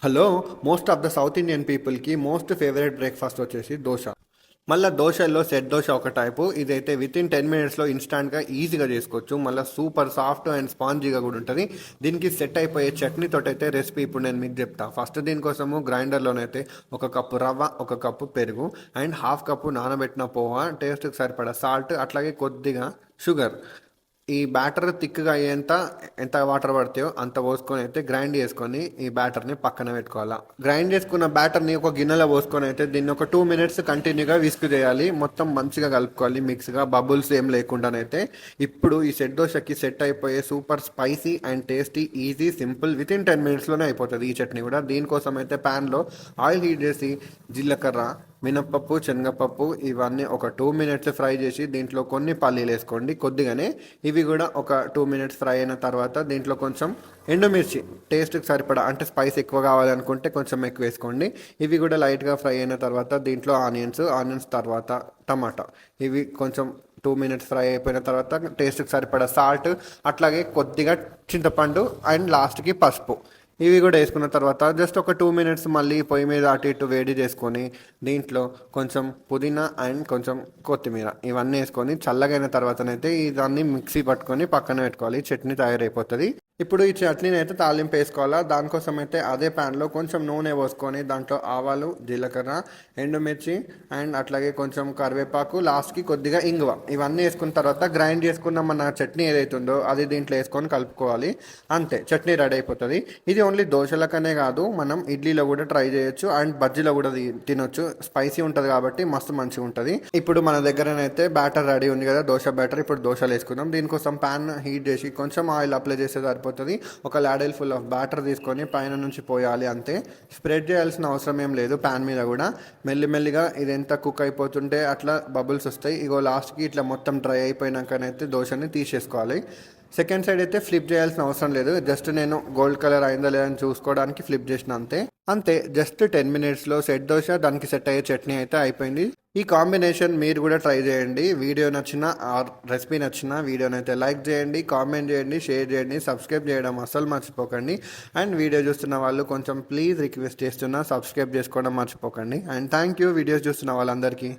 Hello. Most of the south Indian పీపుల్కి most favourite breakfast వచ్చేసి దోశ. మళ్ళీ దోశల్లో సెట్ దోశ ఒక టైపు. ఇదైతే విత్ ఇన్ 10 minutesలో ఇన్స్టాంట్గా ఈజీగా చేసుకోవచ్చు. మళ్ళీ సూపర్ సాఫ్ట్ అండ్ స్పాంజీగా కూడా ఉంటుంది. దీనికి సెట్ అయిపోయే చట్నీతో అయితే రెసిపీ ఇప్పుడు నేను మీకు చెప్తా. ఫస్ట్ దీనికోసము గ్రైండర్లోనైతే 1 కప్పు రవ్వ, 1 కప్పు పెరుగు అండ్ హాఫ్ కప్పు నానబెట్టిన పోహా, టేస్ట్కి సరిపడా సాల్ట్, అట్లాగే కొద్దిగా షుగర్. ఈ బ్యాటర్ థిక్గా అయ్యేంత ఎంత వాటర్ పడతాయో అంత పోసుకొని అయితే గ్రైండ్ చేసుకొని ఈ బ్యాటర్ని పక్కన పెట్టుకోవాలా. గ్రైండ్ చేసుకున్న బ్యాటర్ని ఒక గిన్నెలో పోసుకొని అయితే దీన్ని ఒక 2 minutes కంటిన్యూగా విస్క్ చేయాలి. మొత్తం మంచిగా కలుపుకోవాలి మిక్స్గా, బబుల్స్ ఏం లేకుండానైతే. ఇప్పుడు ఈ సెట్ దోశకి సెట్ అయిపోయే super spicy and tasty, easy, simple, with in 10 minutesలోనే అయిపోతుంది ఈ చట్నీ కూడా. దీనికోసం అయితే ప్యాన్లో ఆయిల్ హీట్ చేసి జీలకర్ర, మినప్పప్పు, శనగపప్పు ఇవన్నీ ఒక 2 minutes ఫ్రై చేసి దీంట్లో కొన్ని పల్లీలు వేసుకోండి కొద్దిగానే. ఇవి కూడా ఒక 2 minutes ఫ్రై అయిన తర్వాత దీంట్లో కొంచెం ఎండుమిర్చి, టేస్ట్కి సరిపడా, అంటే స్పైస్ ఎక్కువ కావాలనుకుంటే కొంచెం ఎక్కువ వేసుకోండి. ఇవి కూడా లైట్గా ఫ్రై అయిన తర్వాత దీంట్లో ఆనియన్స్ తర్వాత టమాటా, ఇవి కొంచెం 2 minutes ఫ్రై అయిపోయిన తర్వాత టేస్ట్కి సరిపడా సాల్ట్, అట్లాగే కొద్దిగా చింతపండు అండ్ లాస్ట్కి పసుపు, ఇవి కూడా వేసుకున్న తర్వాత జస్ట్ ఒక 2 minutes మళ్ళీ పొయ్యి మీద అటు ఇటు వేడి చేసుకొని దీంట్లో కొంచెం పుదీనా అండ్ కొంచెం కొత్తిమీర ఇవన్నీ వేసుకొని చల్లగైన తర్వాతనైతే ఇదాన్ని మిక్సీ పట్టుకొని పక్కన పెట్టుకోవాలి. చట్నీ తయారైపోతుంది. ఇప్పుడు ఈ చట్నీని అయితే తాలింపు వేసుకోవాలా. దానికోసం అయితే అదే ప్యాన్లో కొంచెం నూనె పోసుకొని దాంట్లో ఆవాలు, జీలకర్ర, ఎండుమిర్చి అండ్ అట్లాగే కొంచెం కరివేపాకు, లాస్ట్కి కొద్దిగా ఇంగువ, ఇవన్నీ వేసుకున్న తర్వాత గ్రైండ్ చేసుకున్న మన చట్నీ ఏదైతుందో అది దీంట్లో వేసుకొని కలుపుకోవాలి. అంతే, చట్నీ రెడీ అయిపోతుంది. ఇది ఓన్లీ దోశలకనే కాదు, మనం ఇడ్లీలో కూడా ట్రై చేయొచ్చు అండ్ బజ్జీలో కూడా తినొచ్చు. స్పైసీ ఉంటుంది కాబట్టి మస్తు మంచిగా ఉంటుంది. ఇప్పుడు మన దగ్గరనైతే బ్యాటర్ రెడీ ఉంది కదా, దోశ బ్యాటర్. ఇప్పుడు దోశలు వేసుకుందాం. దీనికోసం ప్యాన్ హీట్ చేసి కొంచెం ఆయిల్ అప్లై చేస్తే సరిపోతుంది. ఒక లాడెల్ ఫుల్ ఆఫ్ బ్యాటర్ తీసుకొని పైన నుంచి పోయాలి అంతే. స్ప్రెడ్ చేయాల్సిన అవసరం ఏం లేదు. ప్యాన్ మీద కూడా మెల్లిమెల్లిగా ఇది ఎంత కుక్ అయిపోతుంటే అట్లా బబుల్స్ వస్తాయి. ఇగో లాస్ట్కి ఇట్లా మొత్తం డ్రై అయిపోయినాకనైతే దోశని తీసేసుకోవాలి. సెకండ్ సైడ్ అయితే ఫ్లిప్ చేయాల్సిన అవసరం లేదు. జస్ట్ నేను గోల్డ్ కలర్ అయిందా లేదని చూసుకోవడానికి ఫ్లిప్ చేసిన అంతే. అంతే, జస్ట్ 10 minutesలో సెట్ దోశ, దానికి సెట్ అయ్యే చట్నీ అయితే అయిపోయింది. ఈ కాంబినేషన్ మీరు కూడా ట్రై చేయండి. వీడియో నచ్చిన రెసిపీ నచ్చిన వీడియోని అయితే లైక్ చేయండి, కామెంట్ చేయండి, షేర్ చేయండి, సబ్స్క్రైబ్ చేయడం అస్సలు మర్చిపోకండి. అండ్ వీడియో చూస్తున్న వాళ్ళు కొంచెం ప్లీజ్ రిక్వెస్ట్ చేస్తున్నా, సబ్స్క్రైబ్ చేసుకోవడం మర్చిపోకండి. అండ్ థ్యాంక్ యూ వీడియోస్ చూస్తున్న వాళ్ళందరికీ.